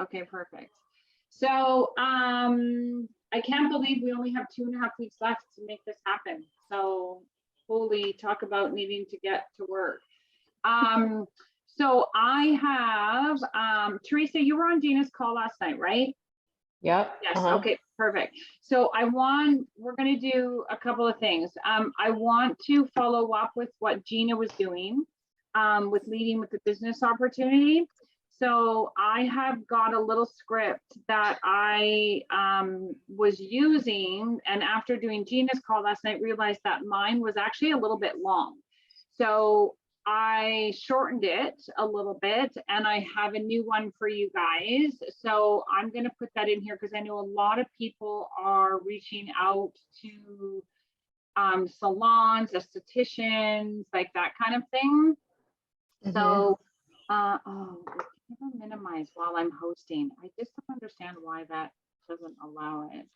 Okay, perfect. So I can't believe we only have 2.5 weeks left to make this happen. So holy, talk about needing to get to work. So I have Teresa, you were on Gina's call last night, right? Yep. Yes. Okay, perfect. So we're going to do a couple of things. I want to follow up with what Gina was doing with leading with the business opportunity. So I have got a little script that I was using, and after doing Gina's call last night, realized that mine was actually a little bit long. So I shortened it a little bit, and I have a new one for you guys. So I'm going to put that in here because I know a lot of people are reaching out to salons, estheticians, like that kind of thing. So, oh, I can minimize while I'm hosting. I just don't understand why that doesn't allow it.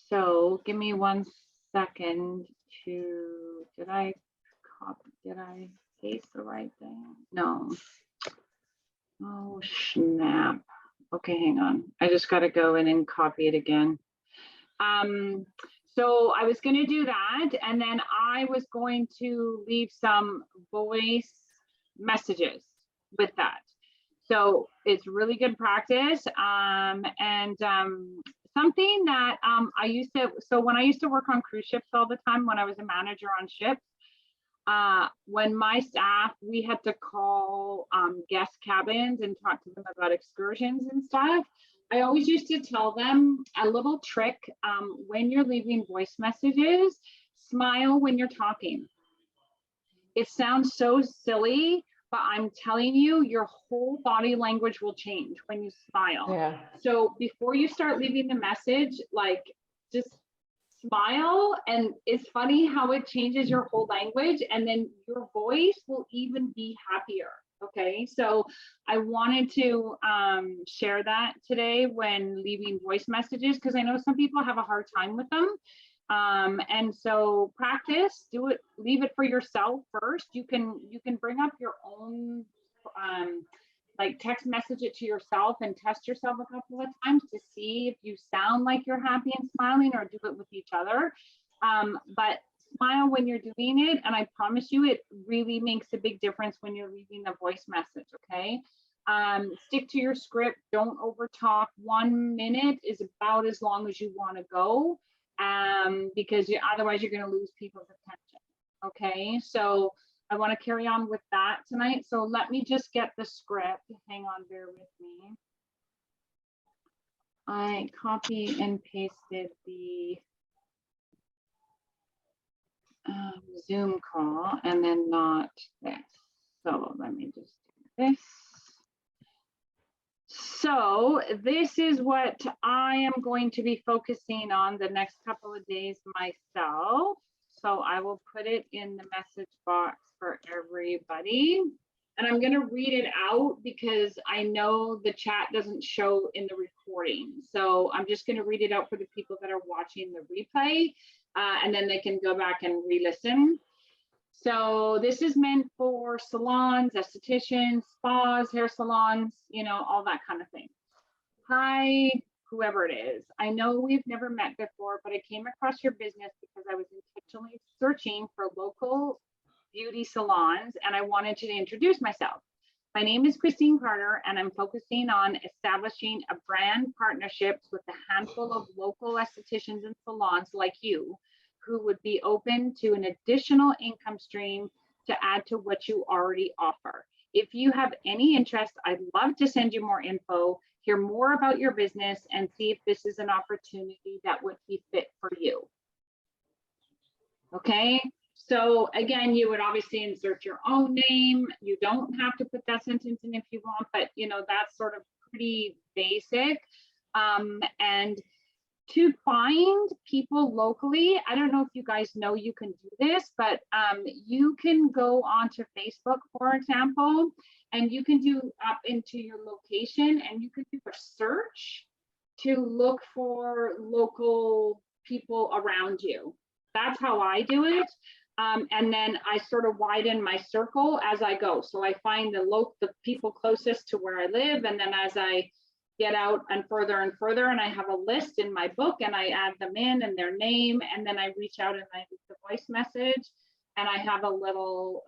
So give me 1 second to, did I paste the right thing? No. Oh, snap. Okay, hang on. I just got to go in and copy it again. So I was going to do that, and then I was going to leave some voice messages with that. So it's really good practice. Something that I used to, so when I used to work on cruise ships all the time, when I was a manager on ships, when my staff, we had to call guest cabins and talk to them about excursions and stuff. I always used to tell them a little trick when you're leaving voice messages, smile when you're talking. It sounds so silly, but I'm telling you, your whole body language will change when you smile. Yeah. So before you start leaving the message, like just smile, and it's funny how it changes your whole language, and then your voice will even be happier. Okay, so I wanted to share that today when leaving voice messages, because I know some people have a hard time with them. And so practice, do it, leave it for yourself first. You can bring up your own like text message it to yourself and test yourself a couple of times to see if you sound like you're happy and smiling, or do it with each other. But smile when you're doing it, and I promise you it really makes a big difference when you're leaving the voice message. Okay, stick to your script, don't over talk. 1 minute is about as long as you want to go, because otherwise you're going to lose people's attention. Okay, so I want to carry on with that tonight. So let me just get the script. Hang on, bear with me. I copy and pasted the Zoom call, and then not this. So let me just do this. So this is what I am going to be focusing on the next couple of days myself. So I will put it in the message box for everybody. And I'm going to read it out because I know the chat doesn't show in the recording. So I'm just going to read it out for the people that are watching the replay, and then they can go back and re-listen. So this is meant for salons, estheticians, spas, hair salons, you know, all that kind of thing. Hi, whoever it is. I know we've never met before, but I came across your business because I was intentionally searching for local beauty salons, and I wanted to introduce myself. My name is Christine Carter, and I'm focusing on establishing a brand partnerships with a handful of local estheticians and salons like you, who would be open to an additional income stream to add to what you already offer. If you have any interest, I'd love to send you more info, hear more about your business, and see if this is an opportunity that would be fit for you. Okay, so again, you would obviously insert your own name. You don't have to put that sentence in if you want, but you know, that's sort of pretty basic. And to find people locally, I don't know if you guys know you can do this, but you can go onto Facebook, for example, and you can do up into your location, and you can do a search to look for local people around you. That's how I do it. And then I sort of widen my circle as I go. So I find the people closest to where I live. And then as I get out and further, and I have a list in my book and I add them in and their name, and then I reach out and I leave the voice message, and I have a little,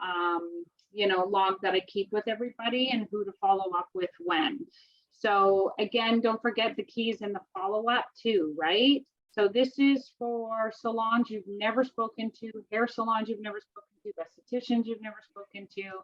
log that I keep with everybody and who to follow up with when. So again, don't forget the keys in the follow-up too, right? So this is for salons you've never spoken to, hair salons you've never spoken to, estheticians you've never spoken to.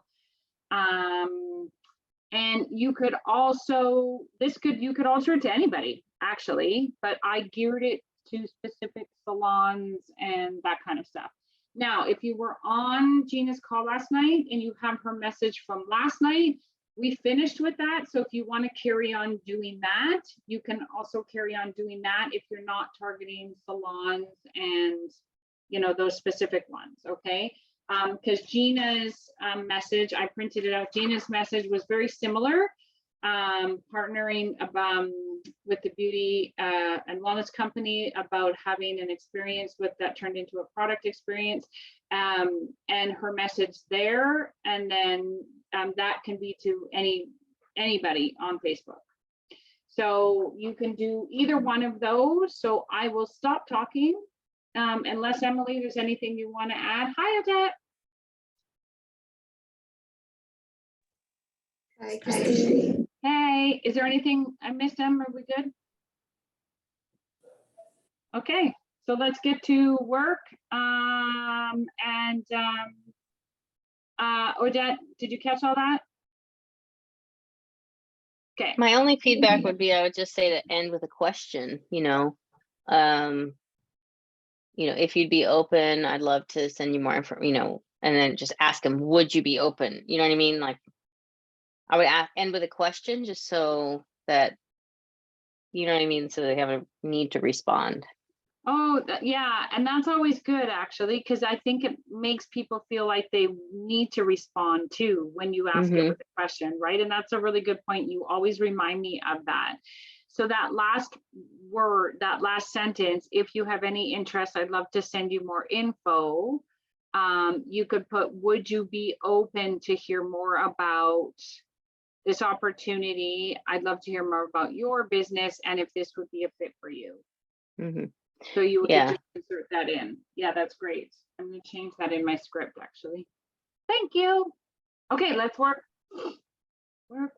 And you could also, you could alter it to anybody actually, but I geared it to specific salons and that kind of stuff. Now, if you were on Gina's call last night and you have her message from last night, we finished with that. So if you want to carry on doing that, you can also carry on doing that if you're not targeting salons and, those specific ones. Okay. Because Gina's message, I printed it out. Gina's message was very similar, partnering with the beauty and wellness company about having an experience that turned into a product experience, and her message there, and then that can be to anybody on Facebook. So you can do either one of those. So I will stop talking. Unless Emily, there's anything you want to add. Hi, Odette. Hi, Christine. Hey, is there anything I missed, Em? Are we good? Okay, so let's get to work. Odette, did you catch all that? Okay. My only feedback would be, I would just say to end with a question, if you'd be open, I'd love to send you more information, and then just ask them, would you be open? You know what I mean? Like, I would end with a question just so that, you know what I mean? So they have a need to respond. Oh, yeah. And that's always good, actually, because I think it makes people feel like they need to respond too when you ask it with a question, right? And that's a really good point. You always remind me of that. So that last word, that last sentence, if you have any interest, I'd love to send you more info. You could put, would you be open to hear more about this opportunity? I'd love to hear more about your business and if this would be a fit for you. So you would just insert that in. Yeah, that's great. I'm going to change that in my script, actually. Thank you. Okay, let's work. Work.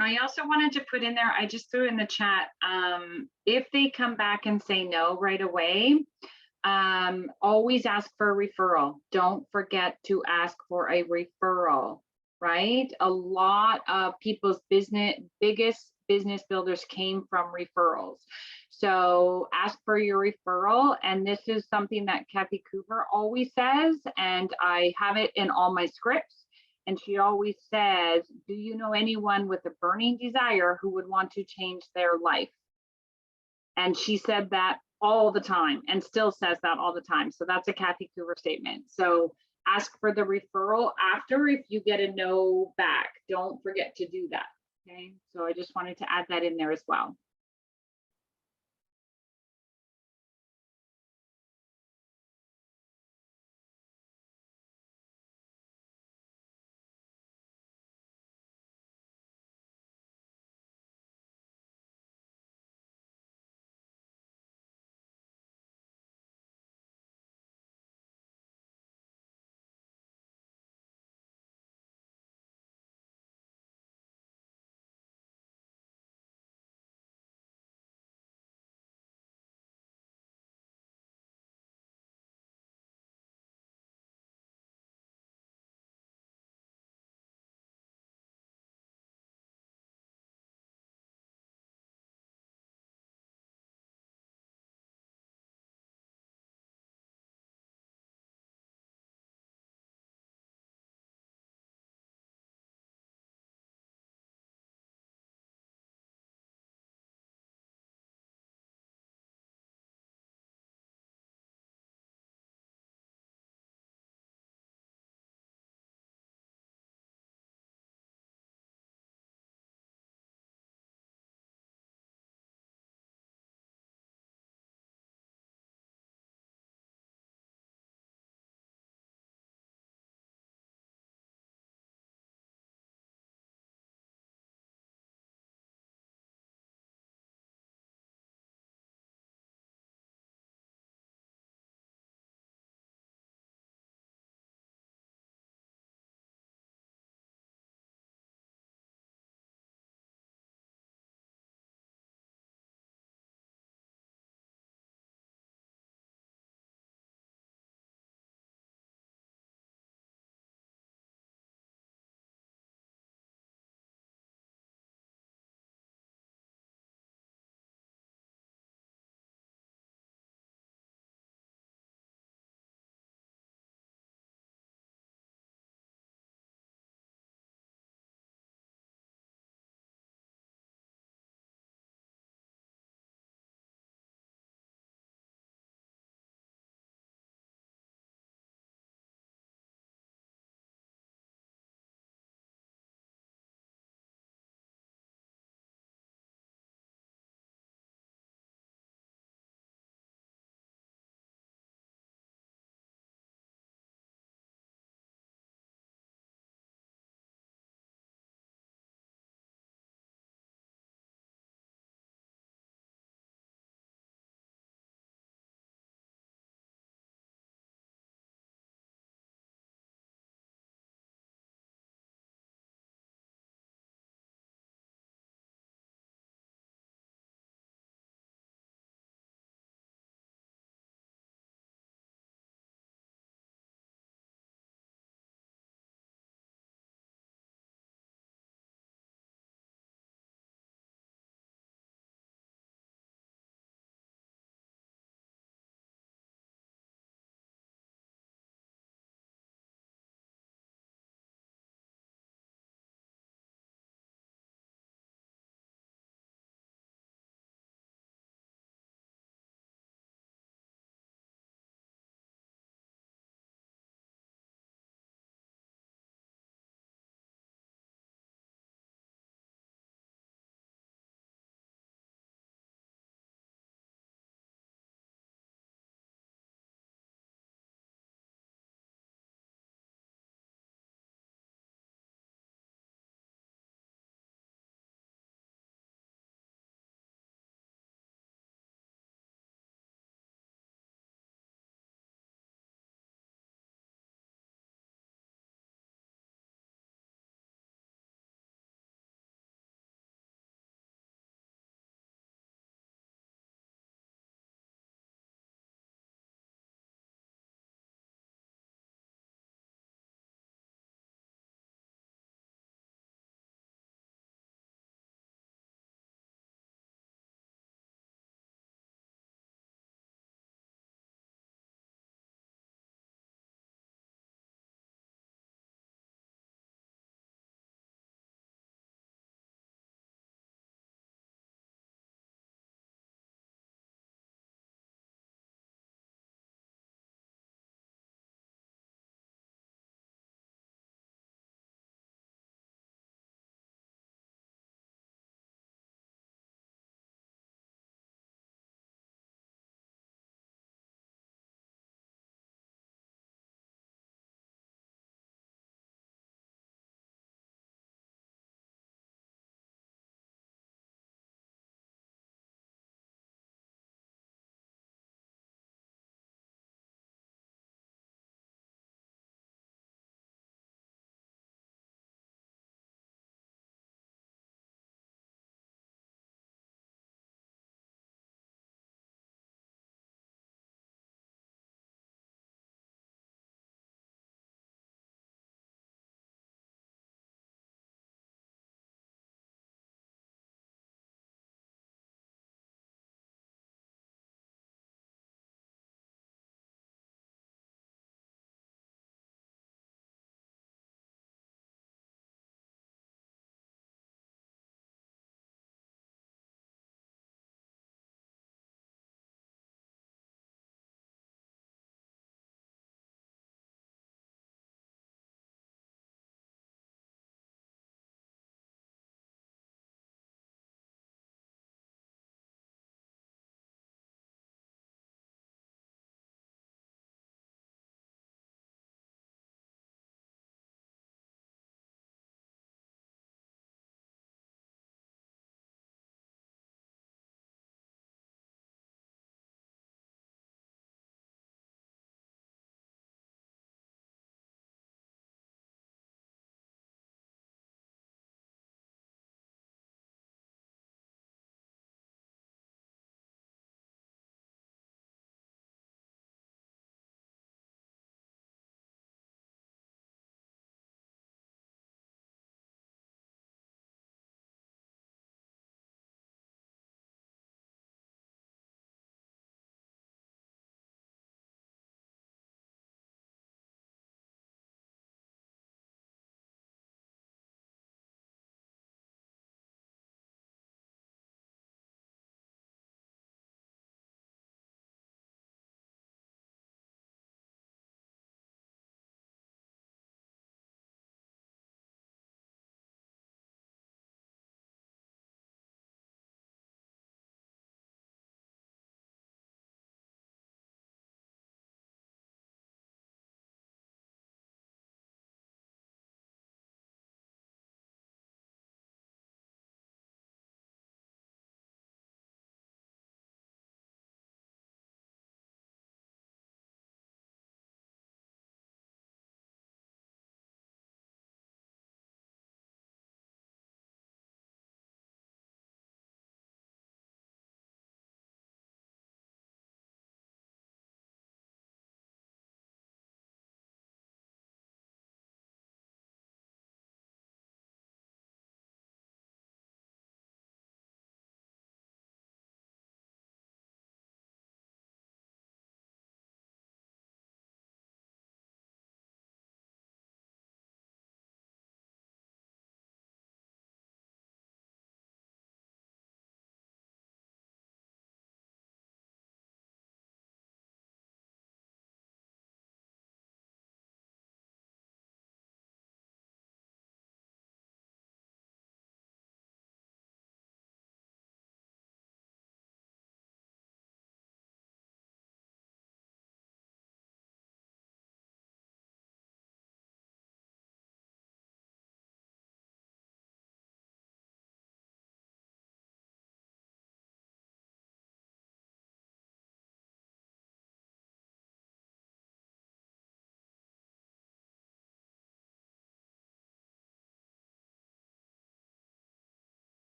I also wanted to put in there, I just threw in the chat, if they come back and say no right away, always ask for a referral. Don't forget to ask for a referral, right? A lot of people's biggest business builders came from referrals. So ask for your referral. And this is something that Kathy Cooper always says, and I have it in all my scripts. And she always says, do you know anyone with a burning desire who would want to change their life? And she said that all the time and still says that all the time. So that's a Kathy Cooper statement. So ask for the referral after if you get a no back. Don't forget to do that. Okay. So I just wanted to add that in there as well.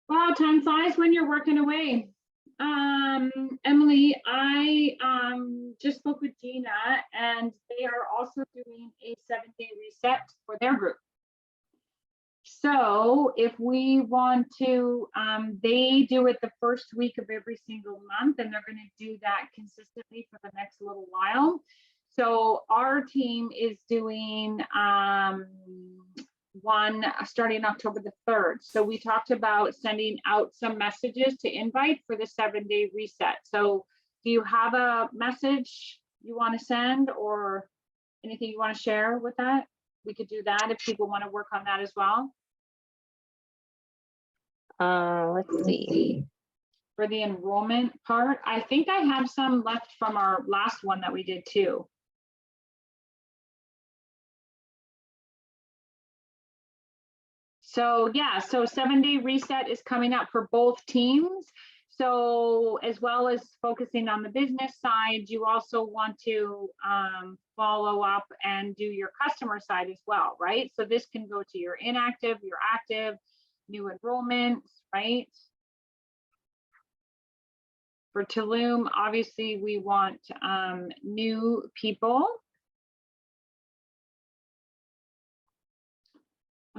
Wow, time flies when you're working away. Emily, I just spoke with Gina, and they are also doing a 7-day reset for their group. So if we want to, they do it the first week of every single month, and they're going to do that consistently for the next little while. So our team is doing one starting October the 3rd. So we talked about sending out some messages to invite for the 7-day reset. So do you have a message you want to send or anything you want to share with that? We could do that if people want to work on that as well. Let's see. For the enrollment part, I think I have some left from our last one that we did too. So yeah, so 7-day reset is coming up for both teams. So as well as focusing on the business side, you also want to follow up and do your customer side as well, right? So this can go to your inactive, your active, new enrollments, right? For Tulum, obviously we want new people.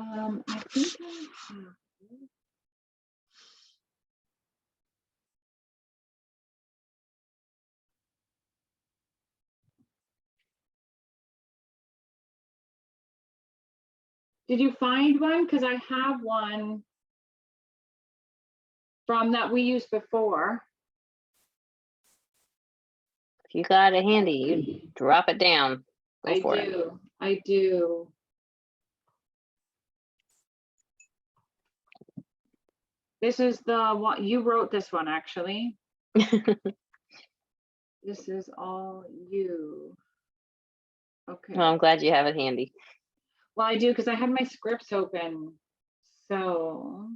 I think I have. Did you find one? Because I have one from that we used before. If you got it handy, you drop it down. Go for it. I do. This is the one you wrote. This one actually. This is all you. Okay. Well, I'm glad you have it handy. Well, I do because I had my scripts open. So.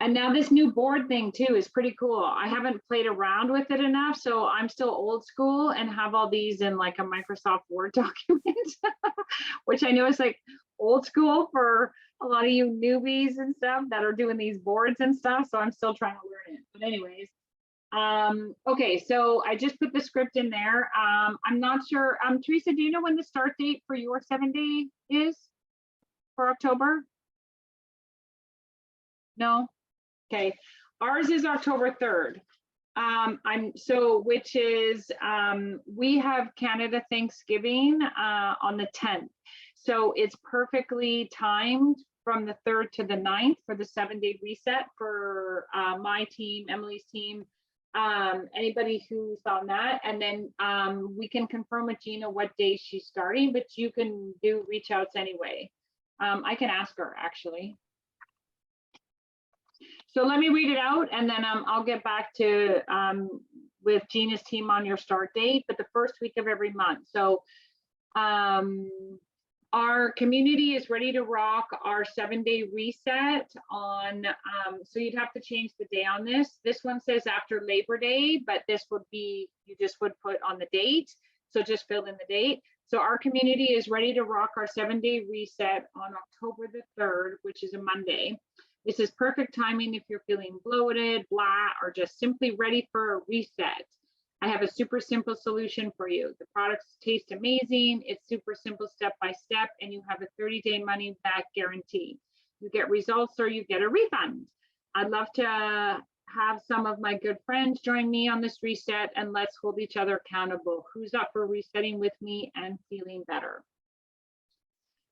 And now this new board thing too is pretty cool. I haven't played around with it enough, so I'm still old school and have all these in like a Microsoft Word document, which I know is like old school for a lot of you newbies and stuff that are doing these boards and stuff. So I'm still trying to learn it. But anyways, okay, so I just put the script in there. I'm not sure. Teresa, do you know when the start date for your 7-day is for October? No. Okay, ours is October 3rd. Which is we have Canada Thanksgiving on the 10th. So it's perfectly timed from the 3rd to the 9th for the 7-day reset for my team, Emily's team, anybody who's on that. And then we can confirm with Gina what day she's starting, but you can do reach outs anyway. I can ask her actually. So let me read it out and then I'll get back to with Gina's team on your start date, but the first week of every month. So our community is ready to rock our 7-day reset on, so you'd have to change the day on this. This one says after Labor Day, but this would be, you just would put on the date. So just fill in the date. So our community is ready to rock our 7-day reset on October the 3rd, which is a Monday. This is perfect timing if you're feeling bloated, blah, or just simply ready for a reset. I have a super simple solution for you. The products taste amazing. It's super simple step by step, and you have a 30-day money back guarantee. You get results or you get a refund. I'd love to have some of my good friends join me on this reset, and let's hold each other accountable. Who's up for resetting with me and feeling better?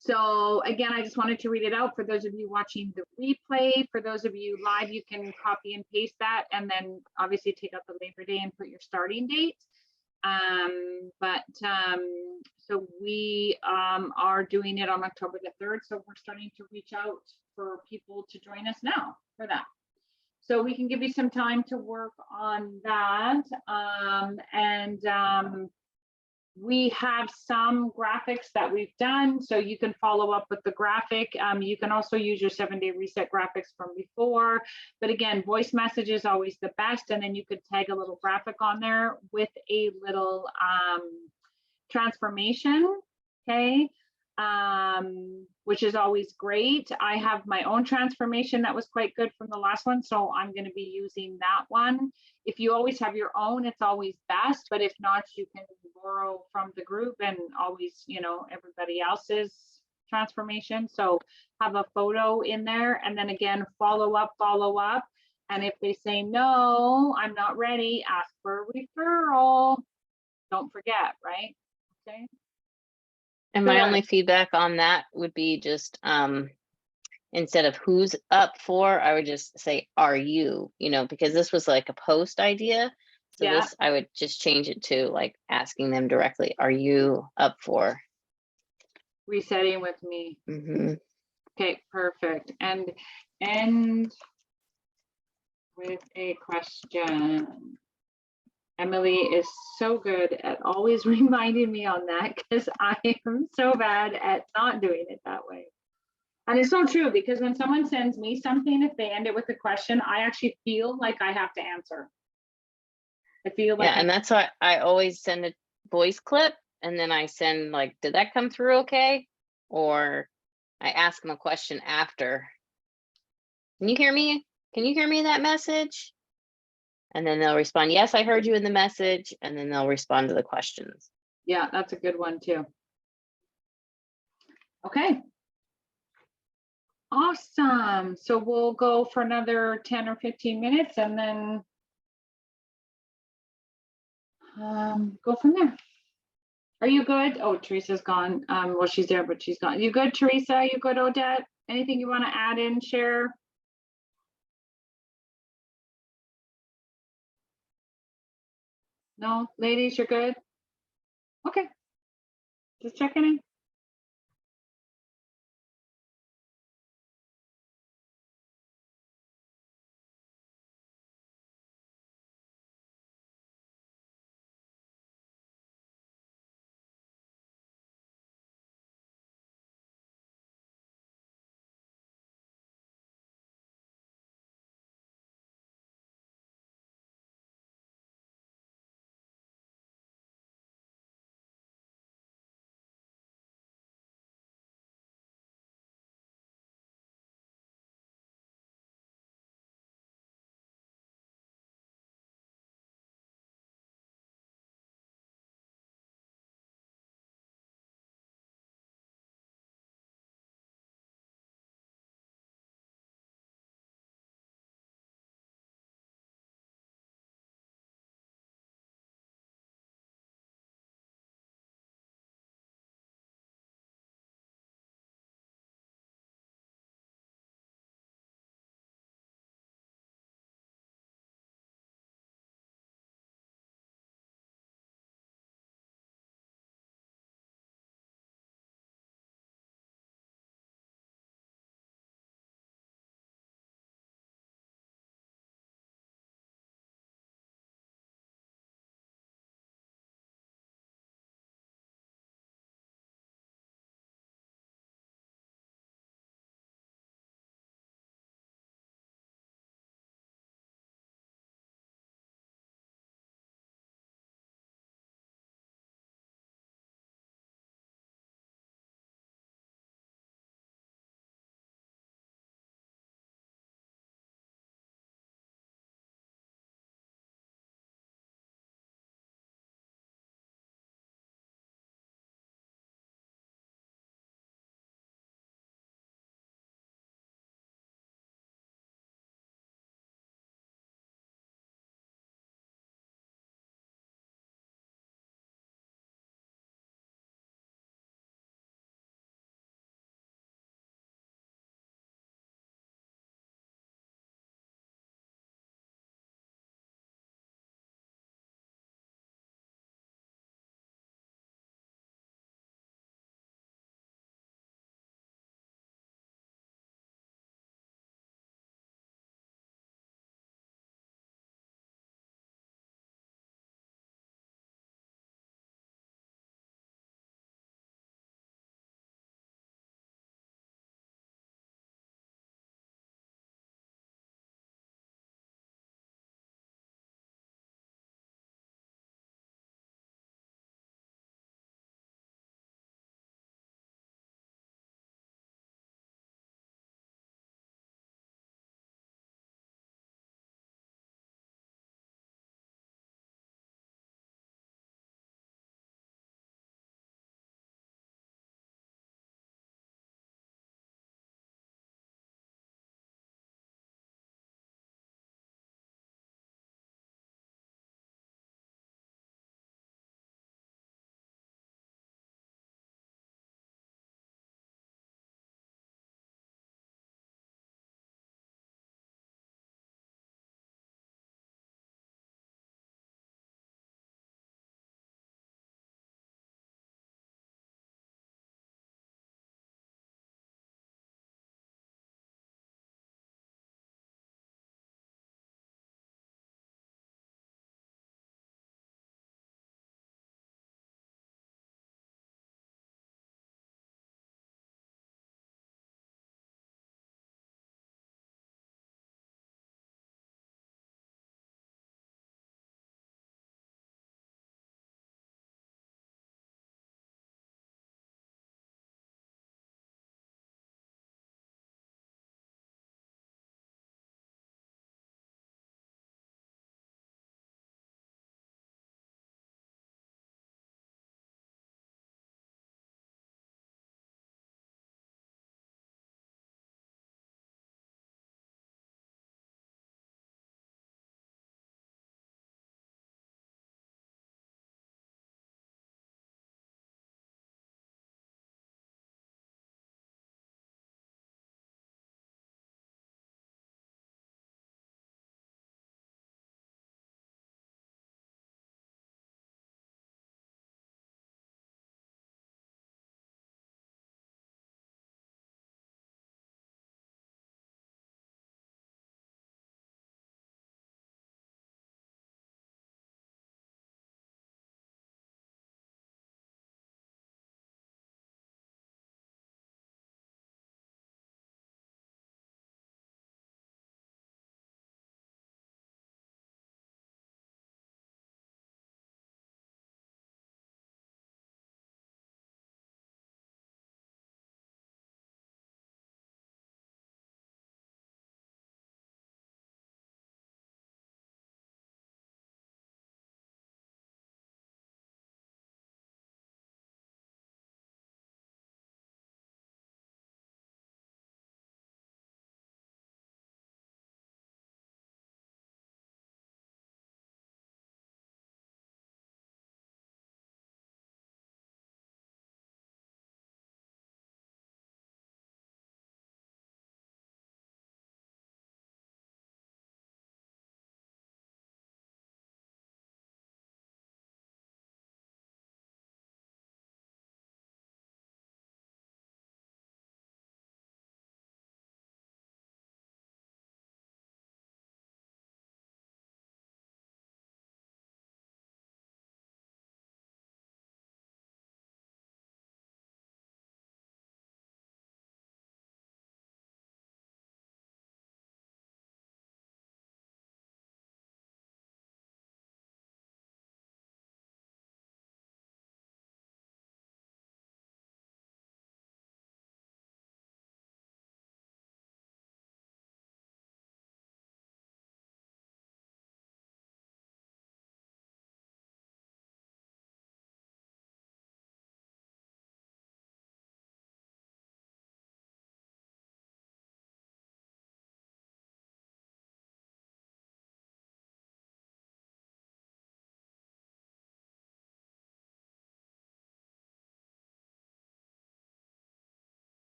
So again, I just wanted to read it out for those of you watching the replay. For those of you live, you can copy and paste that and then obviously take out the Labor Day and put your starting date. So we are doing it on October the 3rd. So we're starting to reach out for people to join us now for that. So we can give you some time to work on that. We have some graphics that we've done, so you can follow up with the graphic. You can also use your 7-day reset graphics from before, but again, voice message is always the best, and then you could tag a little graphic on there with a little transformation, okay? which is always great. I have my own transformation that was quite good from the last one, so I'm going to be using that one. If you always have your own, it's always best, but if not, you can borrow from the group and always, you know, everybody else's transformation. So have a photo in there, and then again, follow up. And if they say, no, I'm not ready, ask for a referral. Don't forget, right? Okay. And my only feedback on that would be just instead of who's up for, I would just say, are you, you know, because this was like a post idea. So Yeah. this, I would just change it to like asking them directly, are you up for Resetting with me? Mm-hmm. Okay, perfect. And end with a question. Emily is so good at always reminding me on that, because I am so bad at not doing it that way. And it's so true, because when someone sends me something, if they end it with a question, I actually feel like I have to answer. I feel like Yeah, and that's why I always send a voice clip, and then I send like, did that come through okay? Or I ask them a question after. Can you hear me? Can you hear me in that message? And then they'll respond, yes, I heard you in the message, and then they'll respond to the questions. Yeah, that's a good one too. Okay. Awesome. So we'll go for another 10 or 15 minutes and then go from there. Are you good? Oh, Teresa's gone. Well, she's there, but she's gone. You good, Teresa? You good, Odette? Anything you want to add in, share? No, ladies, you're good? Okay. Just checking in.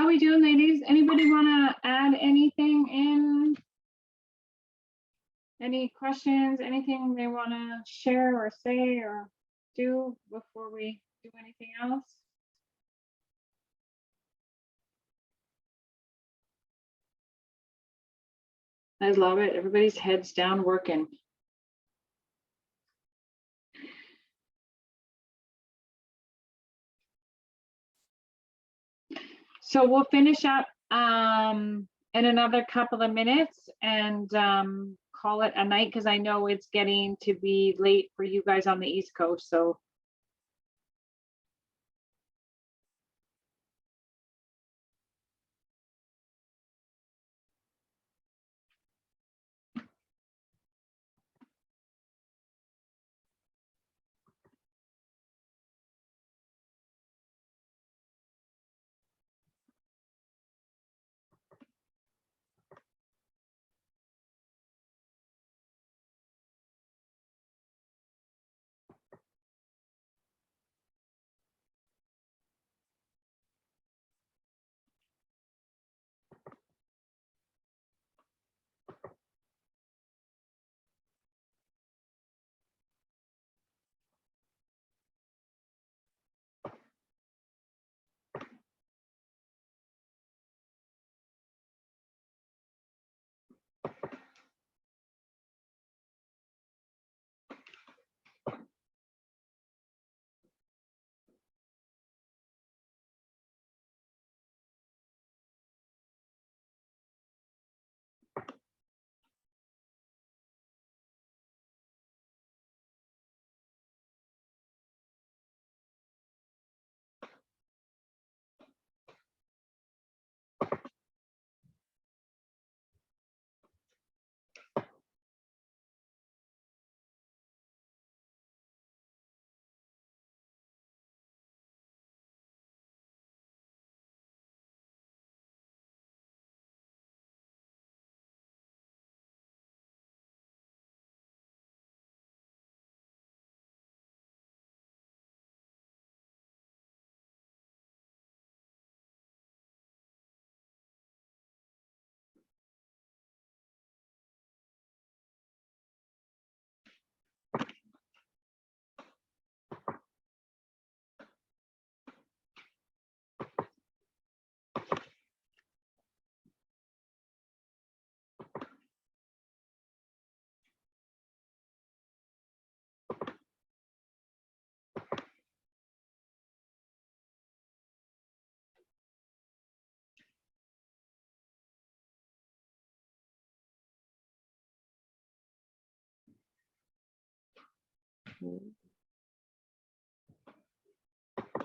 How we doing, ladies? Anybody want to add anything in? Any questions, anything they want to share or say or do before we do anything else? I love it. Everybody's heads down working. So we'll finish up in another couple of minutes and call it a night because I know it's getting to be late for you guys on the East Coast. So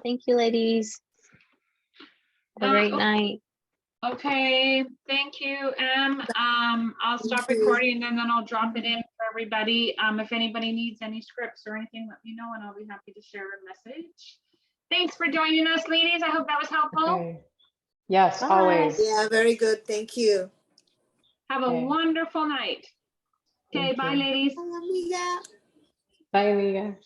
Thank you, ladies. Have a great night. okay, thank you, Em. I'll stop recording and then I'll drop it in for everybody. If anybody needs any scripts or anything, let me know and I'll be happy to share a message. Thanks for joining us, ladies. I hope that was helpful. Okay. Yes, Bye. always. Yeah, very good. Thank you. Have a Okay. wonderful night. Okay, Thank bye, you. ladies. Bye, amiga. Bye, amiga.